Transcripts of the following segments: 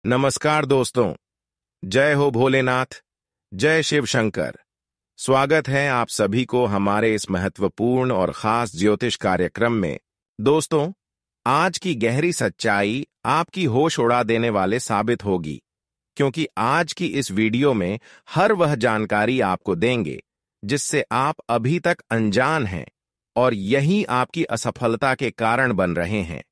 नमस्कार दोस्तों। जय हो भोलेनाथ, जय शिव शंकर। स्वागत है आप सभी को हमारे इस महत्वपूर्ण और खास ज्योतिष कार्यक्रम में। दोस्तों, आज की गहरी सच्चाई आपकी होश उड़ा देने वाले साबित होगी, क्योंकि आज की इस वीडियो में हर वह जानकारी आपको देंगे जिससे आप अभी तक अनजान हैं और यही आपकी असफलता के कारण बन रहे हैं।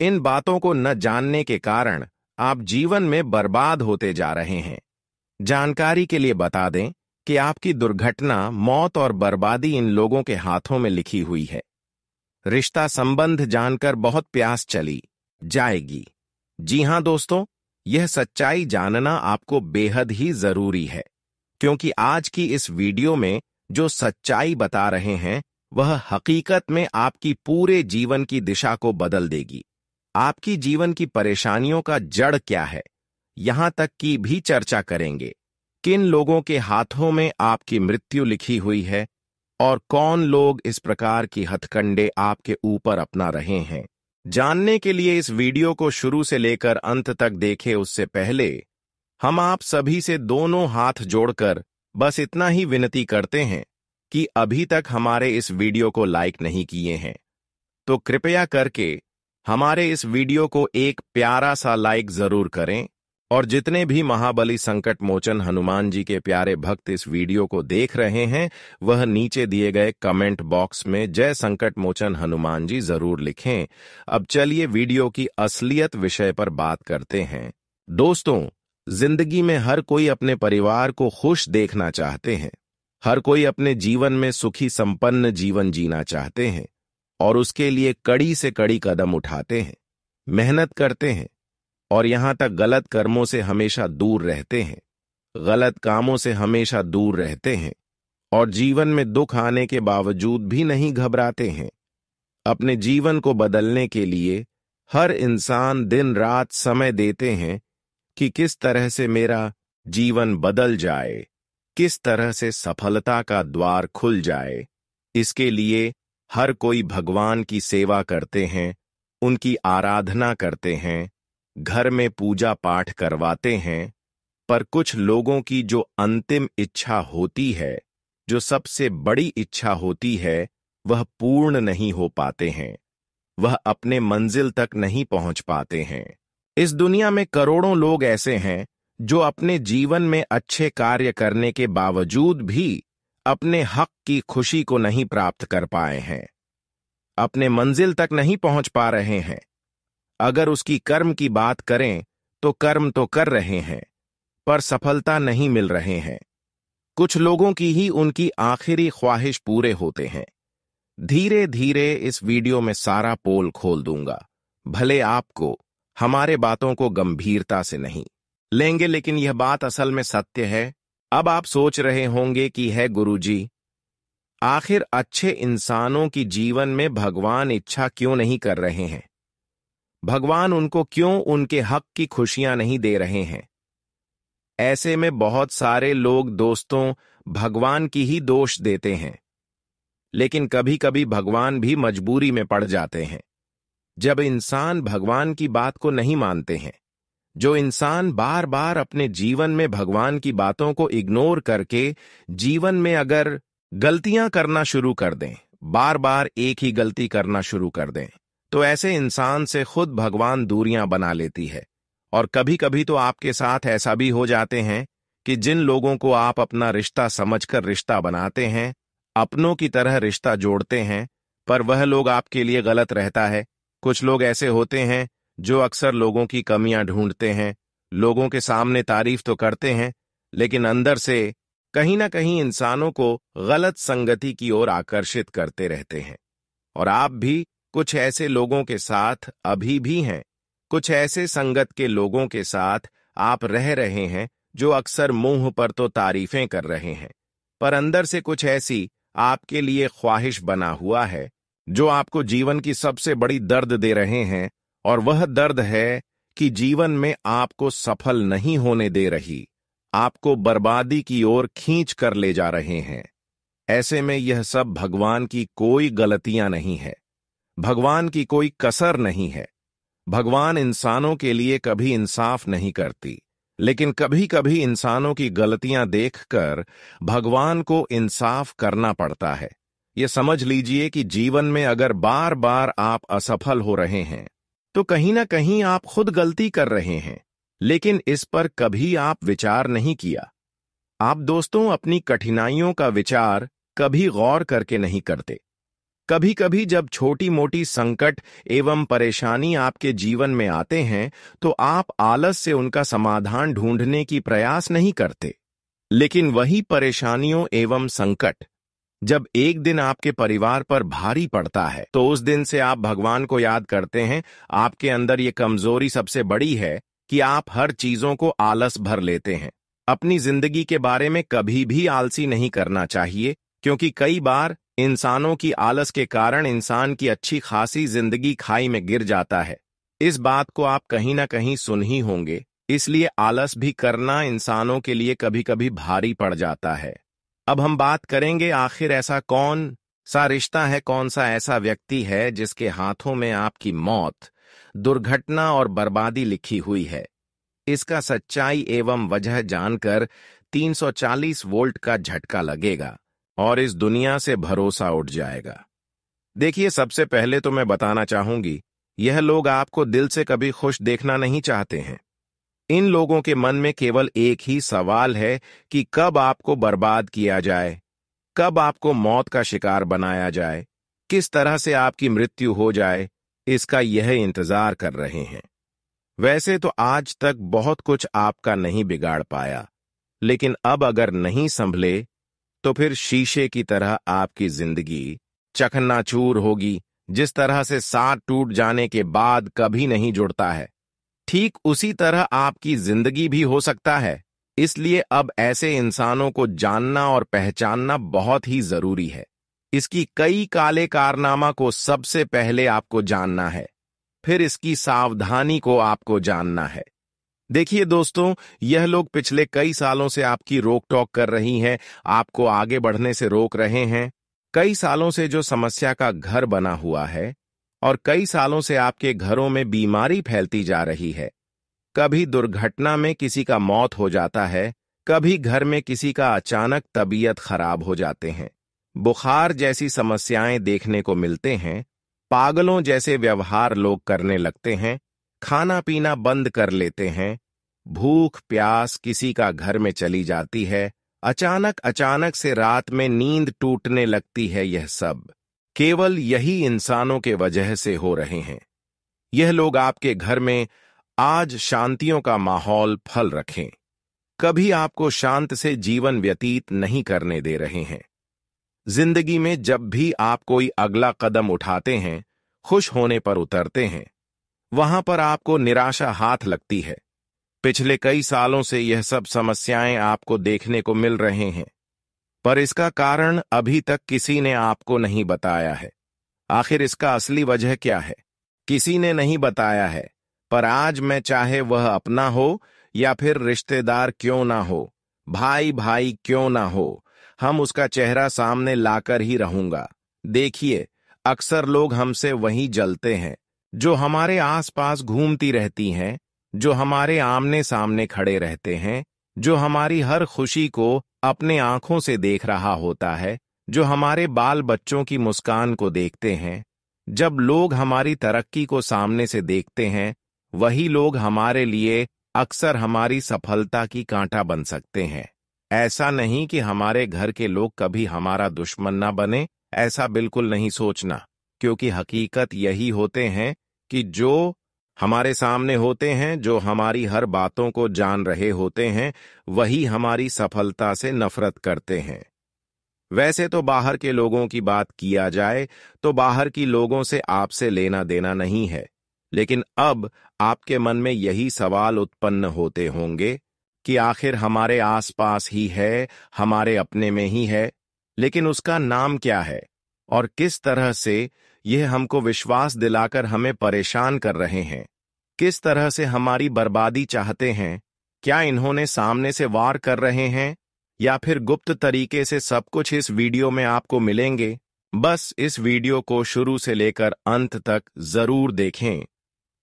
इन बातों को न जानने के कारण आप जीवन में बर्बाद होते जा रहे हैं। जानकारी के लिए बता दें कि आपकी दुर्घटना, मौत और बर्बादी इन लोगों के हाथों में लिखी हुई है। रिश्ता संबंध जानकर बहुत प्यास चली जाएगी। जी हां दोस्तों, यह सच्चाई जानना आपको बेहद ही जरूरी है, क्योंकि आज की इस वीडियो में जो सच्चाई बता रहे हैं वह हकीकत में आपकी पूरे जीवन की दिशा को बदल देगी। आपकी जीवन की परेशानियों का जड़ क्या है, यहां तक की भी चर्चा करेंगे। किन लोगों के हाथों में आपकी मृत्यु लिखी हुई है और कौन लोग इस प्रकार की हथकंडे आपके ऊपर अपना रहे हैं। जानने के लिए इस वीडियो को शुरू से लेकर अंत तक देखें। उससे पहले हम आप सभी से दोनों हाथ जोड़कर बस इतना ही विनती करते हैं कि अभी तक हमारे इस वीडियो को लाइक नहीं किए हैं तो कृपया करके हमारे इस वीडियो को एक प्यारा सा लाइक जरूर करें। और जितने भी महाबली संकट मोचन हनुमान जी के प्यारे भक्त इस वीडियो को देख रहे हैं, वह नीचे दिए गए कमेंट बॉक्स में जय संकट मोचन हनुमान जी जरूर लिखें। अब चलिए वीडियो की असलियत विषय पर बात करते हैं। दोस्तों, जिंदगी में हर कोई अपने परिवार को खुश देखना चाहते हैं। हर कोई अपने जीवन में सुखी संपन्न जीवन जीना चाहते हैं और उसके लिए कड़ी से कड़ी कदम उठाते हैं, मेहनत करते हैं और यहां तक गलत कर्मों से हमेशा दूर रहते हैं, गलत कामों से हमेशा दूर रहते हैं और जीवन में दुख आने के बावजूद भी नहीं घबराते हैं। अपने जीवन को बदलने के लिए हर इंसान दिन रात समय देते हैं कि किस तरह से मेरा जीवन बदल जाए, किस तरह से सफलता का द्वार खुल जाए। इसके लिए हर कोई भगवान की सेवा करते हैं, उनकी आराधना करते हैं, घर में पूजा पाठ करवाते हैं। पर कुछ लोगों की जो अंतिम इच्छा होती है, जो सबसे बड़ी इच्छा होती है, वह पूर्ण नहीं हो पाते हैं, वह अपने मंजिल तक नहीं पहुंच पाते हैं। इस दुनिया में करोड़ों लोग ऐसे हैं जो अपने जीवन में अच्छे कार्य करने के बावजूद भी अपने हक की खुशी को नहीं प्राप्त कर पाए हैं, अपने मंजिल तक नहीं पहुंच पा रहे हैं। अगर उसकी कर्म की बात करें तो कर्म तो कर रहे हैं, पर सफलता नहीं मिल रहे हैं। कुछ लोगों की ही उनकी आखिरी ख्वाहिश पूरे होते हैं। धीरे धीरे इस वीडियो में सारा पोल खोल दूंगा। भले आपको हमारे बातों को गंभीरता से नहीं लेंगे, लेकिन यह बात असल में सत्य है। अब आप सोच रहे होंगे कि है गुरुजी, आखिर अच्छे इंसानों की जीवन में भगवान इच्छा क्यों नहीं कर रहे हैं? भगवान उनको क्यों उनके हक की खुशियां नहीं दे रहे हैं? ऐसे में बहुत सारे लोग दोस्तों भगवान की ही दोष देते हैं, लेकिन कभी कभी भगवान भी मजबूरी में पड़ जाते हैं। जब इंसान भगवान की बात को नहीं मानते हैं, जो इंसान बार बार अपने जीवन में भगवान की बातों को इग्नोर करके जीवन में अगर गलतियां करना शुरू कर दें, बार बार एक ही गलती करना शुरू कर दें, तो ऐसे इंसान से खुद भगवान दूरियां बना लेती है। और कभी कभी तो आपके साथ ऐसा भी हो जाते हैं कि जिन लोगों को आप अपना रिश्ता समझकर रिश्ता बनाते हैं, अपनों की तरह रिश्ता जोड़ते हैं, पर वह लोग आपके लिए गलत रहता है। कुछ लोग ऐसे होते हैं जो अक्सर लोगों की कमियां ढूंढते हैं, लोगों के सामने तारीफ तो करते हैं, लेकिन अंदर से कहीं ना कहीं इंसानों को गलत संगति की ओर आकर्षित करते रहते हैं। और आप भी कुछ ऐसे लोगों के साथ अभी भी हैं, कुछ ऐसे संगत के लोगों के साथ आप रह रहे हैं जो अक्सर मुंह पर तो तारीफें कर रहे हैं, पर अंदर से कुछ ऐसी आपके लिए ख्वाहिश बना हुआ है जो आपको जीवन की सबसे बड़ी दर्द दे रहे हैं। और वह दर्द है कि जीवन में आपको सफल नहीं होने दे रही, आपको बर्बादी की ओर खींच कर ले जा रहे हैं। ऐसे में यह सब भगवान की कोई गलतियां नहीं है, भगवान की कोई कसर नहीं है। भगवान इंसानों के लिए कभी इंसाफ नहीं करती, लेकिन कभी कभी इंसानों की गलतियां देखकर भगवान को इंसाफ करना पड़ता है। ये समझ लीजिए कि जीवन में अगर बार बार आप असफल हो रहे हैं तो कहीं ना कहीं आप खुद गलती कर रहे हैं, लेकिन इस पर कभी आप विचार नहीं किया। आप दोस्तों अपनी कठिनाइयों का विचार कभी गौर करके नहीं करते। कभी कभी जब छोटी मोटी संकट एवं परेशानी आपके जीवन में आते हैं तो आप आलस से उनका समाधान ढूंढने की प्रयास नहीं करते। लेकिन वही परेशानियों एवं संकट जब एक दिन आपके परिवार पर भारी पड़ता है तो उस दिन से आप भगवान को याद करते हैं। आपके अंदर ये कमजोरी सबसे बड़ी है कि आप हर चीजों को आलस भर लेते हैं। अपनी जिंदगी के बारे में कभी भी आलसी नहीं करना चाहिए, क्योंकि कई बार इंसानों की आलस के कारण इंसान की अच्छी खासी जिंदगी खाई में गिर जाता है। इस बात को आप कहीं ना कहीं सुन ही होंगे, इसलिए आलस भी करना इंसानों के लिए कभी कभी भारी पड़ जाता है। अब हम बात करेंगे आखिर ऐसा कौन सा रिश्ता है, कौन सा ऐसा व्यक्ति है जिसके हाथों में आपकी मौत, दुर्घटना और बर्बादी लिखी हुई है। इसका सच्चाई एवं वजह जानकर 340 वोल्ट का झटका लगेगा और इस दुनिया से भरोसा उठ जाएगा। देखिए, सबसे पहले तो मैं बताना चाहूंगी, यह लोग आपको दिल से कभी खुश देखना नहीं चाहते हैं। इन लोगों के मन में केवल एक ही सवाल है कि कब आपको बर्बाद किया जाए, कब आपको मौत का शिकार बनाया जाए, किस तरह से आपकी मृत्यु हो जाए, इसका यह इंतजार कर रहे हैं। वैसे तो आज तक बहुत कुछ आपका नहीं बिगाड़ पाया, लेकिन अब अगर नहीं संभले तो फिर शीशे की तरह आपकी जिंदगी चकनाचूर होगी। जिस तरह से साथ टूट जाने के बाद कभी नहीं जुड़ता है, ठीक उसी तरह आपकी जिंदगी भी हो सकता है। इसलिए अब ऐसे इंसानों को जानना और पहचानना बहुत ही जरूरी है। इसकी कई काले कारनामा को सबसे पहले आपको जानना है, फिर इसकी सावधानी को आपको जानना है। देखिए दोस्तों, यह लोग पिछले कई सालों से आपकी रोक टोक कर रही हैं, आपको आगे बढ़ने से रोक रहे हैं। कई सालों से जो समस्या का घर बना हुआ है और कई सालों से आपके घरों में बीमारी फैलती जा रही है। कभी दुर्घटना में किसी का मौत हो जाता है, कभी घर में किसी का अचानक तबीयत खराब हो जाते हैं, बुखार जैसी समस्याएं देखने को मिलते हैं, पागलों जैसे व्यवहार लोग करने लगते हैं, खाना पीना बंद कर लेते हैं, भूख प्यास किसी का घर में चली जाती है, अचानक से रात में नींद टूटने लगती है। यह सब केवल यही इंसानों के वजह से हो रहे हैं। यह लोग आपके घर में आज शांतियों का माहौल फल रखें, कभी आपको शांत से जीवन व्यतीत नहीं करने दे रहे हैं। जिंदगी में जब भी आप कोई अगला कदम उठाते हैं, खुश होने पर उतरते हैं, वहां पर आपको निराशा हाथ लगती है। पिछले कई सालों से यह सब समस्याएं आपको देखने को मिल रहे हैं, पर इसका कारण अभी तक किसी ने आपको नहीं बताया है। आखिर इसका असली वजह क्या है, किसी ने नहीं बताया है। पर आज मैं, चाहे वह अपना हो या फिर रिश्तेदार क्यों ना हो, भाई भाई क्यों ना हो, हम उसका चेहरा सामने लाकर ही रहूंगा। देखिए, अक्सर लोग हमसे वही जलते हैं जो हमारे आसपास घूमती रहती हैं, जो हमारे आमने सामने खड़े रहते हैं, जो हमारी हर खुशी को अपने आंखों से देख रहा होता है, जो हमारे बाल बच्चों की मुस्कान को देखते हैं। जब लोग हमारी तरक्की को सामने से देखते हैं, वही लोग हमारे लिए अक्सर हमारी सफलता की कांटा बन सकते हैं। ऐसा नहीं कि हमारे घर के लोग कभी हमारा दुश्मन ना बने, ऐसा बिल्कुल नहीं सोचना, क्योंकि हकीकत यही होते हैं कि जो हमारे सामने होते हैं, जो हमारी हर बातों को जान रहे होते हैं, वही हमारी सफलता से नफरत करते हैं। वैसे तो बाहर के लोगों की बात किया जाए तो बाहर की लोगों से आपसे लेना देना नहीं है, लेकिन अब आपके मन में यही सवाल उत्पन्न होते होंगे कि आखिर हमारे आसपास ही है, हमारे अपने में ही है, लेकिन उसका नाम क्या है और किस तरह से यह हमको विश्वास दिलाकर हमें परेशान कर रहे हैं, किस तरह से हमारी बर्बादी चाहते हैं। क्या इन्होंने सामने से वार कर रहे हैं या फिर गुप्त तरीके से? सब कुछ इस वीडियो में आपको मिलेंगे। बस इस वीडियो को शुरू से लेकर अंत तक जरूर देखें।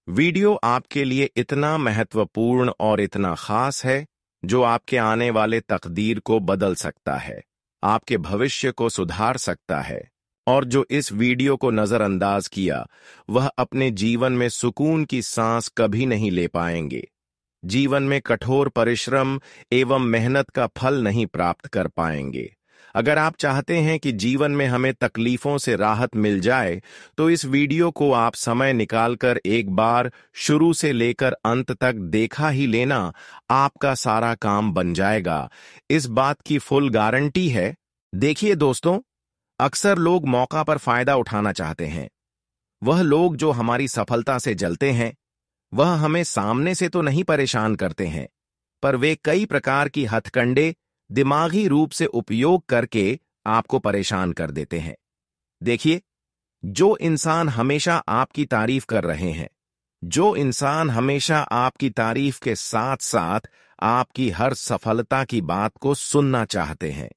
वीडियो आपके लिए इतना महत्वपूर्ण और इतना खास है जो आपके आने वाले तकदीर को बदल सकता है, आपके भविष्य को सुधार सकता है। और जो इस वीडियो को नजरअंदाज किया वह अपने जीवन में सुकून की सांस कभी नहीं ले पाएंगे, जीवन में कठोर परिश्रम एवं मेहनत का फल नहीं प्राप्त कर पाएंगे। अगर आप चाहते हैं कि जीवन में हमें तकलीफों से राहत मिल जाए तो इस वीडियो को आप समय निकालकर एक बार शुरू से लेकर अंत तक देखा ही लेना, आपका सारा काम बन जाएगा। इस बात की फुल गारंटी है। देखिए दोस्तों, अक्सर लोग मौका पर फायदा उठाना चाहते हैं। वह लोग जो हमारी सफलता से जलते हैं वह हमें सामने से तो नहीं परेशान करते हैं, पर वे कई प्रकार की हथकंडे दिमागी रूप से उपयोग करके आपको परेशान कर देते हैं। देखिए, जो इंसान हमेशा आपकी तारीफ कर रहे हैं, जो इंसान हमेशा आपकी तारीफ के साथ साथ आपकी हर सफलता की बात को सुनना चाहते हैं,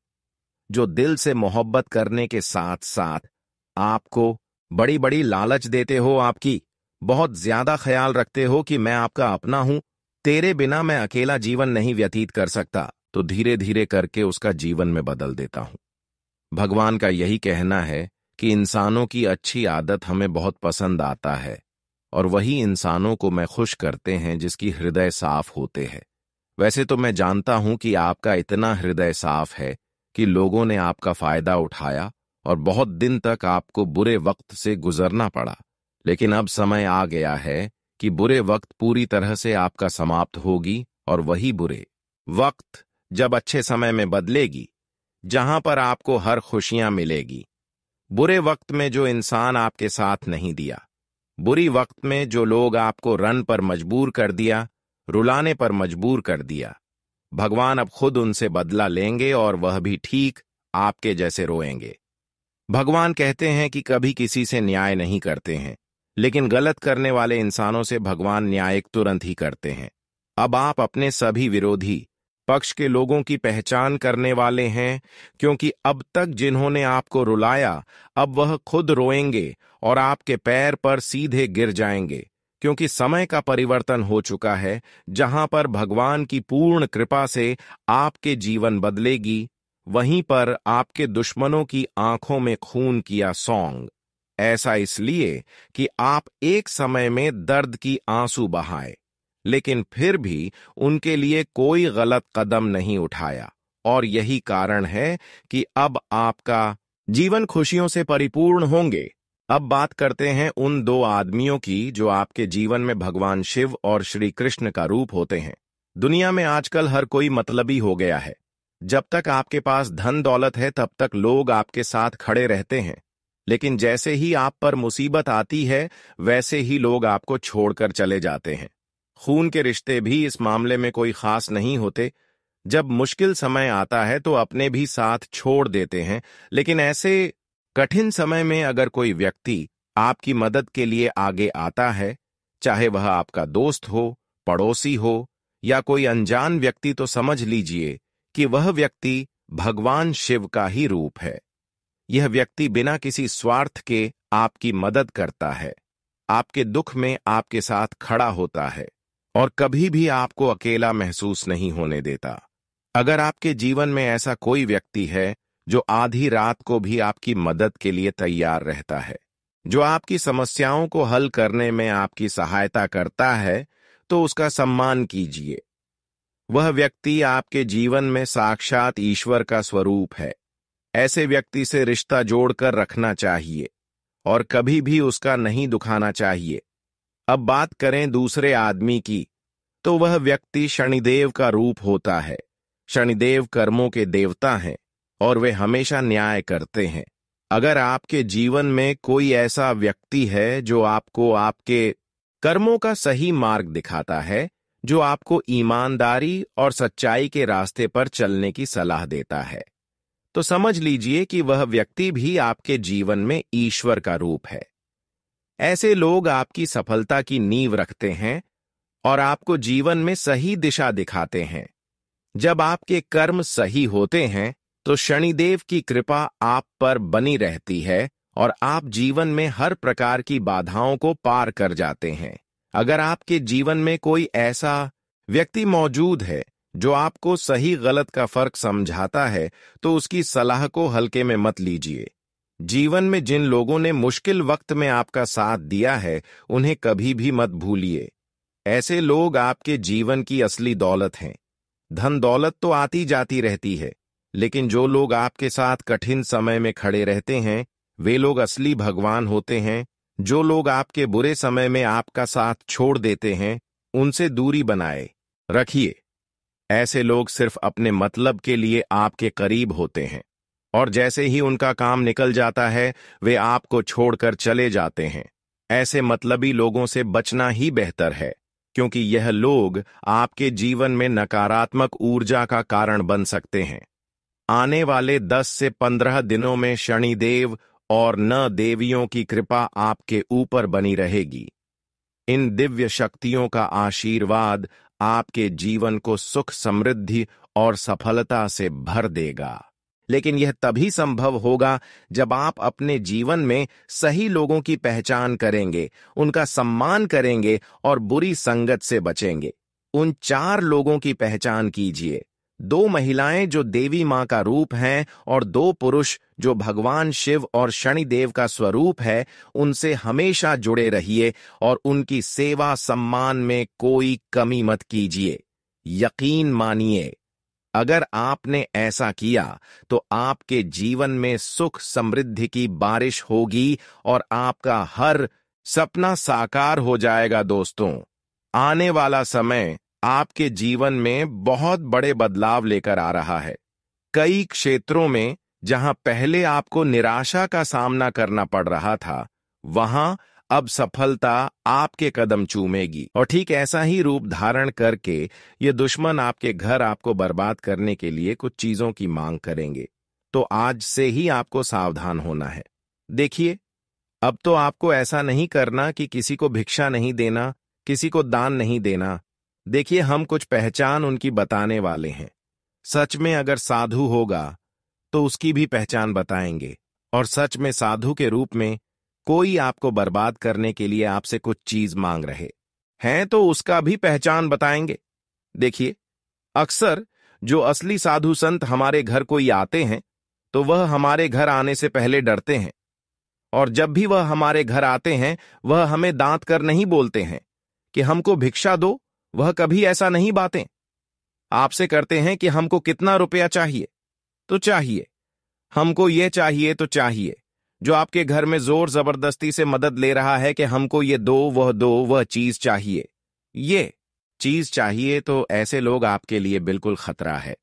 जो दिल से मोहब्बत करने के साथ साथ आपको बड़ी बड़ी लालच देते हो, आपकी बहुत ज्यादा ख्याल रखते हो कि मैं आपका अपना हूं, तेरे बिना मैं अकेला जीवन नहीं व्यतीत कर सकता, तो धीरे धीरे करके उसका जीवन में बदल देता हूं। भगवान का यही कहना है कि इंसानों की अच्छी आदत हमें बहुत पसंद आता है और वही इंसानों को मैं खुश करते हैं जिसकी हृदय साफ होते हैं। वैसे तो मैं जानता हूं कि आपका इतना हृदय साफ है कि लोगों ने आपका फायदा उठाया और बहुत दिन तक आपको बुरे वक्त से गुजरना पड़ा, लेकिन अब समय आ गया है कि बुरे वक्त पूरी तरह से आपका समाप्त होगी और वही बुरे वक्त जब अच्छे समय में बदलेगी, जहां पर आपको हर खुशियां मिलेगी। बुरे वक्त में जो इंसान आपके साथ नहीं दिया, बुरी वक्त में जो लोग आपको रन पर मजबूर कर दिया, रुलाने पर मजबूर कर दिया, भगवान अब खुद उनसे बदला लेंगे और वह भी ठीक आपके जैसे रोएंगे। भगवान कहते हैं कि कभी किसी से न्याय नहीं करते हैं, लेकिन गलत करने वाले इंसानों से भगवान न्याय तुरंत ही करते हैं। अब आप अपने सभी विरोधी पक्ष के लोगों की पहचान करने वाले हैं, क्योंकि अब तक जिन्होंने आपको रुलाया अब वह खुद रोएंगे और आपके पैर पर सीधे गिर जाएंगे, क्योंकि समय का परिवर्तन हो चुका है। जहां पर भगवान की पूर्ण कृपा से आपके जीवन बदलेगी, वहीं पर आपके दुश्मनों की आंखों में खून किया सॉन्ग। ऐसा इसलिए कि आप एक समय में दर्द की आंसू बहाए, लेकिन फिर भी उनके लिए कोई गलत कदम नहीं उठाया, और यही कारण है कि अब आपका जीवन खुशियों से परिपूर्ण होंगे। अब बात करते हैं उन दो आदमियों की जो आपके जीवन में भगवान शिव और श्री कृष्ण का रूप होते हैं। दुनिया में आजकल हर कोई मतलबी हो गया है। जब तक आपके पास धन दौलत है तब तक लोग आपके साथ खड़े रहते हैं, लेकिन जैसे ही आप पर मुसीबत आती है वैसे ही लोग आपको छोड़कर चले जाते हैं। खून के रिश्ते भी इस मामले में कोई खास नहीं होते। जब मुश्किल समय आता है तो अपने भी साथ छोड़ देते हैं, लेकिन ऐसे कठिन समय में अगर कोई व्यक्ति आपकी मदद के लिए आगे आता है, चाहे वह आपका दोस्त हो, पड़ोसी हो या कोई अनजान व्यक्ति, तो समझ लीजिए कि वह व्यक्ति भगवान शिव का ही रूप है। यह व्यक्ति बिना किसी स्वार्थ के आपकी मदद करता है, आपके दुख में आपके साथ खड़ा होता है और कभी भी आपको अकेला महसूस नहीं होने देता। अगर आपके जीवन में ऐसा कोई व्यक्ति है जो आधी रात को भी आपकी मदद के लिए तैयार रहता है, जो आपकी समस्याओं को हल करने में आपकी सहायता करता है, तो उसका सम्मान कीजिए। वह व्यक्ति आपके जीवन में साक्षात ईश्वर का स्वरूप है। ऐसे व्यक्ति से रिश्ता जोड़कर रखना चाहिए और कभी भी उसका नहीं दुखाना चाहिए। अब बात करें दूसरे आदमी की, तो वह व्यक्ति शनिदेव का रूप होता है। शनिदेव कर्मों के देवता हैं और वे हमेशा न्याय करते हैं। अगर आपके जीवन में कोई ऐसा व्यक्ति है जो आपको आपके कर्मों का सही मार्ग दिखाता है, जो आपको ईमानदारी और सच्चाई के रास्ते पर चलने की सलाह देता है, तो समझ लीजिए कि वह व्यक्ति भी आपके जीवन में ईश्वर का रूप है। ऐसे लोग आपकी सफलता की नींव रखते हैं और आपको जीवन में सही दिशा दिखाते हैं। जब आपके कर्म सही होते हैं तो शनिदेव की कृपा आप पर बनी रहती है और आप जीवन में हर प्रकार की बाधाओं को पार कर जाते हैं। अगर आपके जीवन में कोई ऐसा व्यक्ति मौजूद है जो आपको सही गलत का फर्क समझाता है, तो उसकी सलाह को हल्के में मत लीजिए। जीवन में जिन लोगों ने मुश्किल वक्त में आपका साथ दिया है, उन्हें कभी भी मत भूलिए। ऐसे लोग आपके जीवन की असली दौलत हैं। धन दौलत तो आती जाती रहती है, लेकिन जो लोग आपके साथ कठिन समय में खड़े रहते हैं, वे लोग असली भगवान होते हैं। जो लोग आपके बुरे समय में आपका साथ छोड़ देते हैं, उनसे दूरी बनाए रखिए। ऐसे लोग सिर्फ अपने मतलब के लिए आपके करीब होते हैं, और जैसे ही उनका काम निकल जाता है, वे आपको छोड़कर चले जाते हैं। ऐसे मतलबी लोगों से बचना ही बेहतर है, क्योंकि यह लोग आपके जीवन में नकारात्मक ऊर्जा का कारण बन सकते हैं। आने वाले 10 से 15 दिनों में शनिदेव और न देवियों की कृपा आपके ऊपर बनी रहेगी। इन दिव्य शक्तियों का आशीर्वाद आपके जीवन को सुख, समृद्धि और सफलता से भर देगा। लेकिन यह तभी संभव होगा जब आप अपने जीवन में सही लोगों की पहचान करेंगे, उनका सम्मान करेंगे और बुरी संगत से बचेंगे। उन 4 लोगों की पहचान कीजिए। 2 महिलाएं जो देवी मां का रूप हैं और 2 पुरुष जो भगवान शिव और शनिदेव का स्वरूप है। उनसे हमेशा जुड़े रहिए और उनकी सेवा सम्मान में कोई कमी मत कीजिए। यकीन मानिए, अगर आपने ऐसा किया तो आपके जीवन में सुख समृद्धि की बारिश होगी और आपका हर सपना साकार हो जाएगा। दोस्तों, आने वाला समय आपके जीवन में बहुत बड़े बदलाव लेकर आ रहा है। कई क्षेत्रों में जहां पहले आपको निराशा का सामना करना पड़ रहा था, वहां अब सफलता आपके कदम चूमेगी। और ठीक ऐसा ही रूप धारण करके ये दुश्मन आपके घर आपको बर्बाद करने के लिए कुछ चीजों की मांग करेंगे। तो आज से ही आपको सावधान होना है। देखिए, अब तो आपको ऐसा नहीं करना कि किसी को भिक्षा नहीं देना, किसी को दान नहीं देना। देखिए, हम कुछ पहचान उनकी बताने वाले हैं। सच में अगर साधु होगा तो उसकी भी पहचान बताएंगे, और सच में साधु के रूप में कोई आपको बर्बाद करने के लिए आपसे कुछ चीज मांग रहे हैं तो उसका भी पहचान बताएंगे। देखिए, अक्सर जो असली साधु संत हमारे घर कोई आते हैं तो वह हमारे घर आने से पहले डरते हैं, और जब भी वह हमारे घर आते हैं वह हमें दांत कर नहीं बोलते हैं कि हमको भिक्षा दो। वह कभी ऐसा नहीं बातें आपसे करते हैं कि हमको कितना रुपया चाहिए तो चाहिए, हमको ये चाहिए तो चाहिए। जो आपके घर में जोर जबरदस्ती से मदद ले रहा है कि हमको ये दो, वह चीज चाहिए, ये चीज चाहिए, तो ऐसे लोग आपके लिए बिल्कुल खतरा है।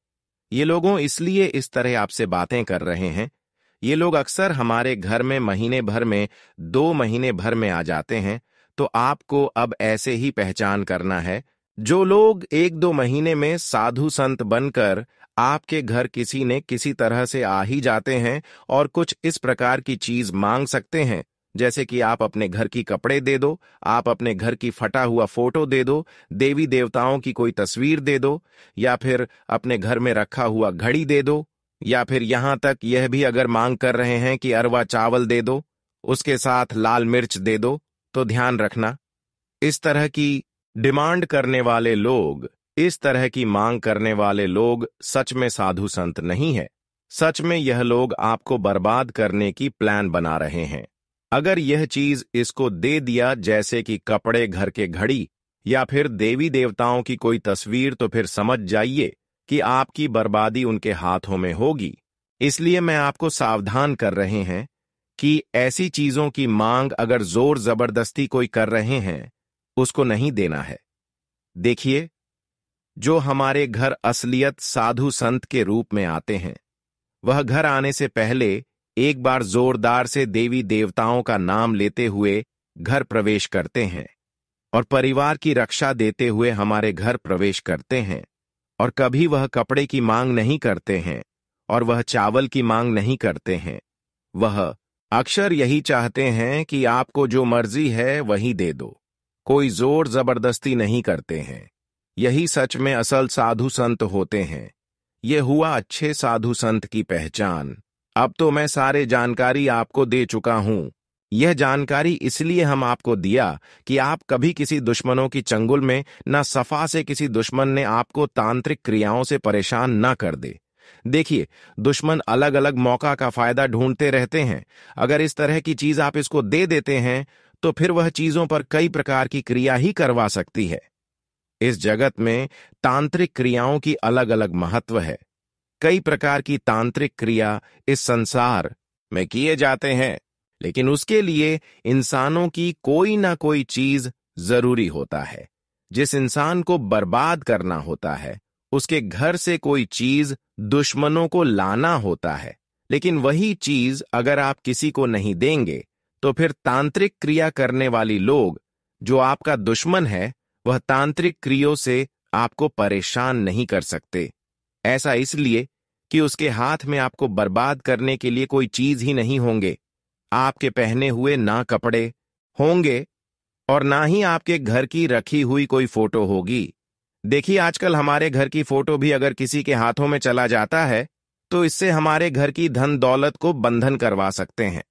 ये लोगों इसलिए इस तरह आपसे बातें कर रहे हैं। ये लोग अक्सर हमारे घर में महीने भर में 2 महीने भर में आ जाते हैं। तो आपको अब ऐसे ही पहचान करना है। जो लोग 1-2 महीने में साधु संत बनकर आपके घर किसी ने किसी तरह से आ ही जाते हैं और कुछ इस प्रकार की चीज मांग सकते हैं, जैसे कि आप अपने घर की कपड़े दे दो, आप अपने घर की फटा हुआ फोटो दे दो, देवी देवताओं की कोई तस्वीर दे दो, या फिर अपने घर में रखा हुआ घड़ी दे दो, या फिर यहां तक यह भी अगर मांग कर रहे हैं कि अरवा चावल दे दो, उसके साथ लाल मिर्च दे दो, तो ध्यान रखना, इस तरह की डिमांड करने वाले लोग, इस तरह की मांग करने वाले लोग सच में साधु संत नहीं है। सच में यह लोग आपको बर्बाद करने की प्लान बना रहे हैं। अगर यह चीज इसको दे दिया, जैसे कि कपड़े, घर के घड़ी या फिर देवी देवताओं की कोई तस्वीर, तो फिर समझ जाइए कि आपकी बर्बादी उनके हाथों में होगी। इसलिए मैं आपको सावधान कर रहे हैं कि ऐसी चीजों की मांग अगर जोर जबरदस्ती कोई कर रहे हैं, उसको नहीं देना है। देखिए, जो हमारे घर असलियत साधु संत के रूप में आते हैं, वह घर आने से पहले एक बार जोरदार से देवी देवताओं का नाम लेते हुए घर प्रवेश करते हैं और परिवार की रक्षा देते हुए हमारे घर प्रवेश करते हैं। और कभी वह कपड़े की मांग नहीं करते हैं और वह चावल की मांग नहीं करते हैं। वह अक्सर यही चाहते हैं कि आपको जो मर्जी है वही दे दो, कोई जोर जबरदस्ती नहीं करते हैं। यही सच में असल साधु संत होते हैं। ये हुआ अच्छे साधु संत की पहचान। अब तो मैं सारे जानकारी आपको दे चुका हूं। यह जानकारी इसलिए हम आपको दिया कि आप कभी किसी दुश्मनों की चंगुल में न सफा से किसी दुश्मन ने आपको तांत्रिक क्रियाओं से परेशान न कर दे। देखिए, दुश्मन अलग अलग मौका का फायदा ढूंढते रहते हैं। अगर इस तरह की चीज आप इसको दे देते हैं तो फिर वह चीजों पर कई प्रकार की क्रिया ही करवा सकती है। इस जगत में तांत्रिक क्रियाओं की अलग अलग महत्व है। कई प्रकार की तांत्रिक क्रिया इस संसार में किए जाते हैं, लेकिन उसके लिए इंसानों की कोई ना कोई चीज जरूरी होता है। जिस इंसान को बर्बाद करना होता है, उसके घर से कोई चीज दुश्मनों को लाना होता है। लेकिन वही चीज अगर आप किसी को नहीं देंगे तो फिर तांत्रिक क्रिया करने वाली लोग, जो आपका दुश्मन है, वह तांत्रिक क्रियों से आपको परेशान नहीं कर सकते। ऐसा इसलिए कि उसके हाथ में आपको बर्बाद करने के लिए कोई चीज ही नहीं होंगे। आपके पहने हुए ना कपड़े होंगे और ना ही आपके घर की रखी हुई कोई फोटो होगी। देखिए, आजकल हमारे घर की फोटो भी अगर किसी के हाथों में चला जाता है तो इससे हमारे घर की धन दौलत को बंधन करवा सकते हैं।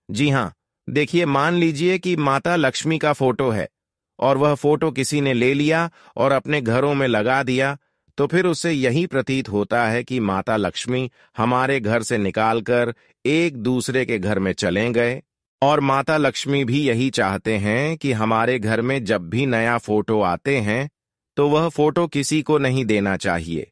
जी हां, देखिए, मान लीजिए कि माता लक्ष्मी का फोटो है और वह फोटो किसी ने ले लिया और अपने घरों में लगा दिया, तो फिर उससे यही प्रतीत होता है कि माता लक्ष्मी हमारे घर से निकालकर एक दूसरे के घर में चले गए। और माता लक्ष्मी भी यही चाहते हैं कि हमारे घर में जब भी नया फोटो आते हैं तो वह फोटो किसी को नहीं देना चाहिए।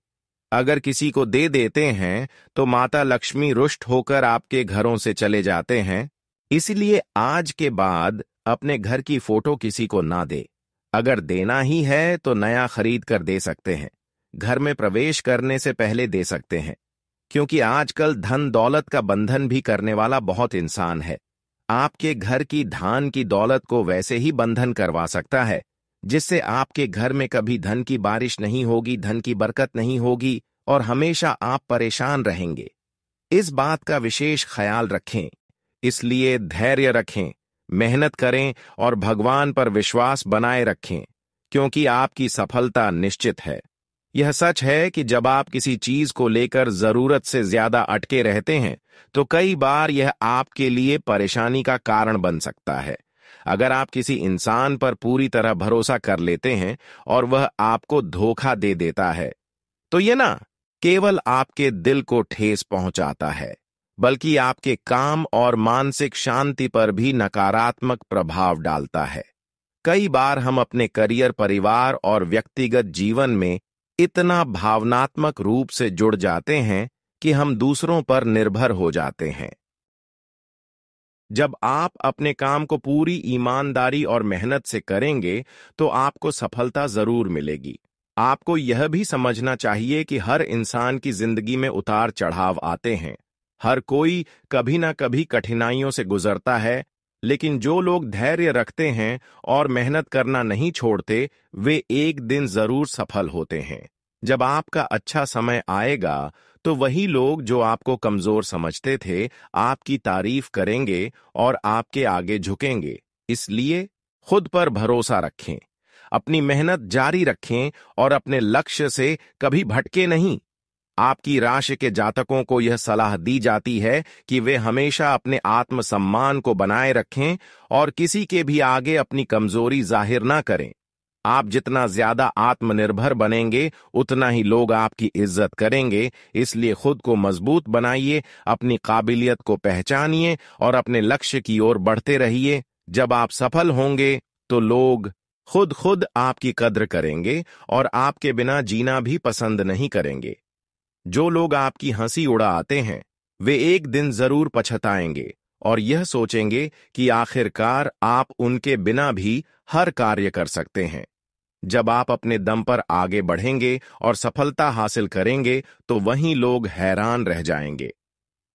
अगर किसी को दे देते हैं तो माता लक्ष्मी रुष्ट होकर आपके घरों से चले जाते हैं। इसलिए आज के बाद अपने घर की फोटो किसी को ना दे। अगर देना ही है तो नया खरीद कर दे सकते हैं, घर में प्रवेश करने से पहले दे सकते हैं, क्योंकि आजकल धन दौलत का बंधन भी करने वाला बहुत इंसान है। आपके घर की धान की दौलत को वैसे ही बंधन करवा सकता है, जिससे आपके घर में कभी धन की बारिश नहीं होगी, धन की बरकत नहीं होगी और हमेशा आप परेशान रहेंगे। इस बात का विशेष ख्याल रखें। इसलिए धैर्य रखें, मेहनत करें और भगवान पर विश्वास बनाए रखें, क्योंकि आपकी सफलता निश्चित है। यह सच है कि जब आप किसी चीज को लेकर जरूरत से ज्यादा अटके रहते हैं तो कई बार यह आपके लिए परेशानी का कारण बन सकता है। अगर आप किसी इंसान पर पूरी तरह भरोसा कर लेते हैं और वह आपको धोखा दे देता है, तो यह ना केवल आपके दिल को ठेस पहुंचाता है, बल्कि आपके काम और मानसिक शांति पर भी नकारात्मक प्रभाव डालता है। कई बार हम अपने करियर, परिवार और व्यक्तिगत जीवन में इतना भावनात्मक रूप से जुड़ जाते हैं कि हम दूसरों पर निर्भर हो जाते हैं। जब आप अपने काम को पूरी ईमानदारी और मेहनत से करेंगे तो आपको सफलता जरूर मिलेगी। आपको यह भी समझना चाहिए कि हर इंसान की जिंदगी में उतार चढ़ाव आते हैं। हर कोई कभी ना कभी कठिनाइयों से गुजरता है, लेकिन जो लोग धैर्य रखते हैं और मेहनत करना नहीं छोड़ते, वे एक दिन जरूर सफल होते हैं। जब आपका अच्छा समय आएगा तो वही लोग जो आपको कमजोर समझते थे, आपकी तारीफ करेंगे और आपके आगे झुकेंगे। इसलिए खुद पर भरोसा रखें, अपनी मेहनत जारी रखें और अपने लक्ष्य से कभी भटके नहीं। आपकी राशि के जातकों को यह सलाह दी जाती है कि वे हमेशा अपने आत्मसम्मान को बनाए रखें और किसी के भी आगे अपनी कमजोरी जाहिर ना करें। आप जितना ज्यादा आत्मनिर्भर बनेंगे, उतना ही लोग आपकी इज्जत करेंगे। इसलिए खुद को मजबूत बनाइए, अपनी काबिलियत को पहचानिए और अपने लक्ष्य की ओर बढ़ते रहिए। जब आप सफल होंगे तो लोग खुद आपकी कद्र करेंगे और आपके बिना जीना भी पसंद नहीं करेंगे। जो लोग आपकी हंसी उड़ाते हैं, वे एक दिन जरूर पछताएंगे और यह सोचेंगे कि आखिरकार आप उनके बिना भी हर कार्य कर सकते हैं। जब आप अपने दम पर आगे बढ़ेंगे और सफलता हासिल करेंगे तो वहीं लोग हैरान रह जाएंगे।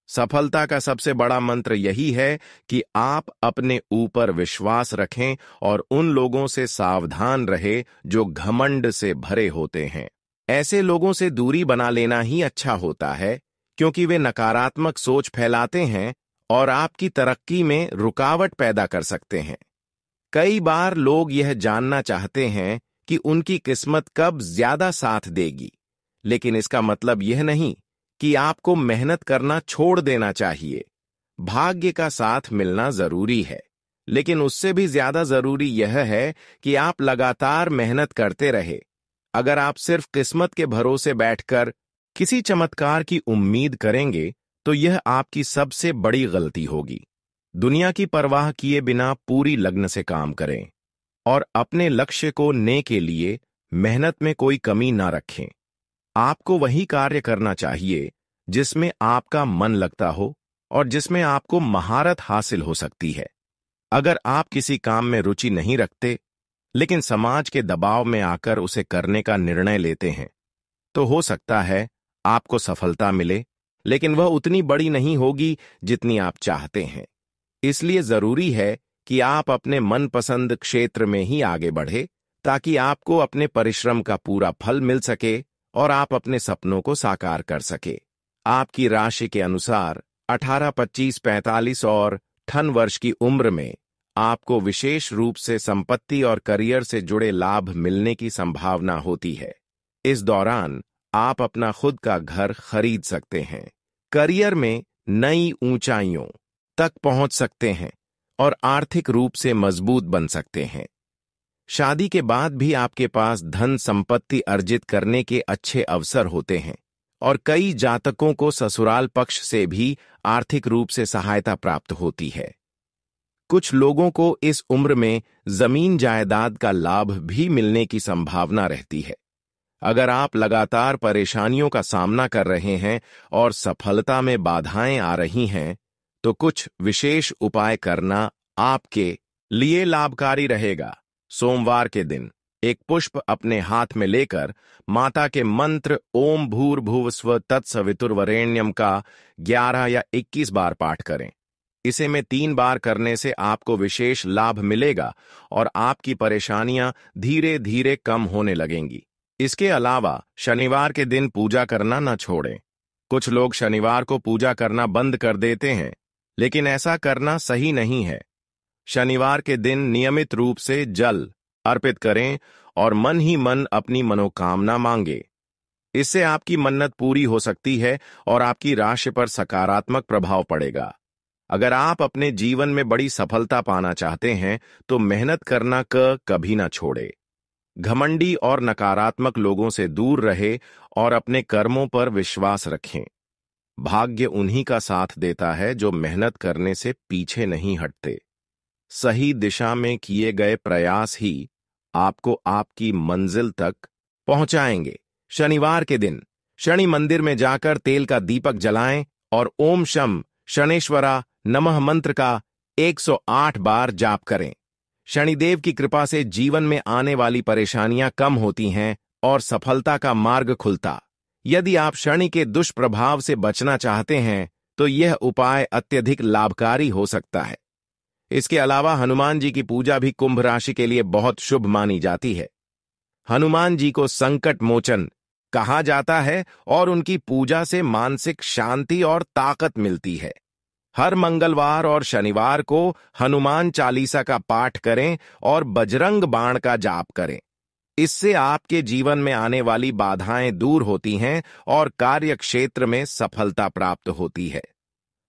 सफलता का सबसे बड़ा मंत्र यही है कि आप अपने ऊपर विश्वास रखें और उन लोगों से सावधान रहे जो घमंड से भरे होते हैं। ऐसे लोगों से दूरी बना लेना ही अच्छा होता है, क्योंकि वे नकारात्मक सोच फैलाते हैं और आपकी तरक्की में रुकावट पैदा कर सकते हैं। कई बार लोग यह जानना चाहते हैं कि उनकी किस्मत कब ज्यादा साथ देगी, लेकिन इसका मतलब यह नहीं कि आपको मेहनत करना छोड़ देना चाहिए। भाग्य का साथ मिलना जरूरी है, लेकिन उससे भी ज्यादा जरूरी यह है कि आप लगातार मेहनत करते रहे। अगर आप सिर्फ किस्मत के भरोसे बैठकर किसी चमत्कार की उम्मीद करेंगे तो यह आपकी सबसे बड़ी गलती होगी। दुनिया की परवाह किए बिना पूरी लगन से काम करें और अपने लक्ष्य को ने के लिए मेहनत में कोई कमी ना रखें। आपको वही कार्य करना चाहिए जिसमें आपका मन लगता हो और जिसमें आपको महारत हासिल हो सकती है। अगर आप किसी काम में रुचि नहीं रखते, लेकिन समाज के दबाव में आकर उसे करने का निर्णय लेते हैं, तो हो सकता है आपको सफलता मिले, लेकिन वह उतनी बड़ी नहीं होगी जितनी आप चाहते हैं। इसलिए जरूरी है कि आप अपने मनपसंद क्षेत्र में ही आगे बढ़े, ताकि आपको अपने परिश्रम का पूरा फल मिल सके और आप अपने सपनों को साकार कर सके। आपकी राशि के अनुसार 18, 25, 45 और 58 वर्ष की उम्र में आपको विशेष रूप से संपत्ति और करियर से जुड़े लाभ मिलने की संभावना होती है। इस दौरान आप अपना खुद का घर खरीद सकते हैं, करियर में नई ऊंचाइयों तक पहुंच सकते हैं और आर्थिक रूप से मजबूत बन सकते हैं। शादी के बाद भी आपके पास धन संपत्ति अर्जित करने के अच्छे अवसर होते हैं और कई जातकों को ससुराल पक्ष से भी आर्थिक रूप से सहायता प्राप्त होती है। कुछ लोगों को इस उम्र में जमीन जायदाद का लाभ भी मिलने की संभावना रहती है। अगर आप लगातार परेशानियों का सामना कर रहे हैं और सफलता में बाधाएं आ रही हैं, तो कुछ विशेष उपाय करना आपके लिए लाभकारी रहेगा। सोमवार के दिन एक पुष्प अपने हाथ में लेकर माता के मंत्र ओम भूर्भुवस्व तत्सवितुर्वरेण्यम का 11 या 21 बार पाठ करें। इसे में 3 बार करने से आपको विशेष लाभ मिलेगा और आपकी परेशानियां धीरे धीरे कम होने लगेंगी। इसके अलावा शनिवार के दिन पूजा करना न छोड़ें। कुछ लोग शनिवार को पूजा करना बंद कर देते हैं, लेकिन ऐसा करना सही नहीं है। शनिवार के दिन नियमित रूप से जल अर्पित करें और मन ही मन अपनी मनोकामना मांगे। इससे आपकी मन्नत पूरी हो सकती है और आपकी राशि पर सकारात्मक प्रभाव पड़ेगा। अगर आप अपने जीवन में बड़ी सफलता पाना चाहते हैं तो मेहनत करना कभी ना छोड़े। घमंडी और नकारात्मक लोगों से दूर रहे और अपने कर्मों पर विश्वास रखें। भाग्य उन्हीं का साथ देता है जो मेहनत करने से पीछे नहीं हटते। सही दिशा में किए गए प्रयास ही आपको आपकी मंजिल तक पहुंचाएंगे। शनिवार के दिन शनि मंदिर में जाकर तेल का दीपक जलाएं और ओम शम शनेश्वरा नमः मंत्र का 108 बार जाप करें। शनिदेव की कृपा से जीवन में आने वाली परेशानियां कम होती हैं और सफलता का मार्ग खुलता। यदि आप शनि के दुष्प्रभाव से बचना चाहते हैं तो यह उपाय अत्यधिक लाभकारी हो सकता है। इसके अलावा हनुमान जी की पूजा भी कुंभ राशि के लिए बहुत शुभ मानी जाती है। हनुमान जी को संकट मोचन कहा जाता है और उनकी पूजा से मानसिक शांति और ताकत मिलती है। हर मंगलवार और शनिवार को हनुमान चालीसा का पाठ करें और बजरंग बाण का जाप करें। इससे आपके जीवन में आने वाली बाधाएं दूर होती हैं और कार्य क्षेत्र में सफलता प्राप्त होती है।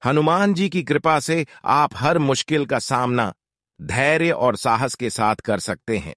हनुमान जी की कृपा से आप हर मुश्किल का सामना धैर्य और साहस के साथ कर सकते हैं।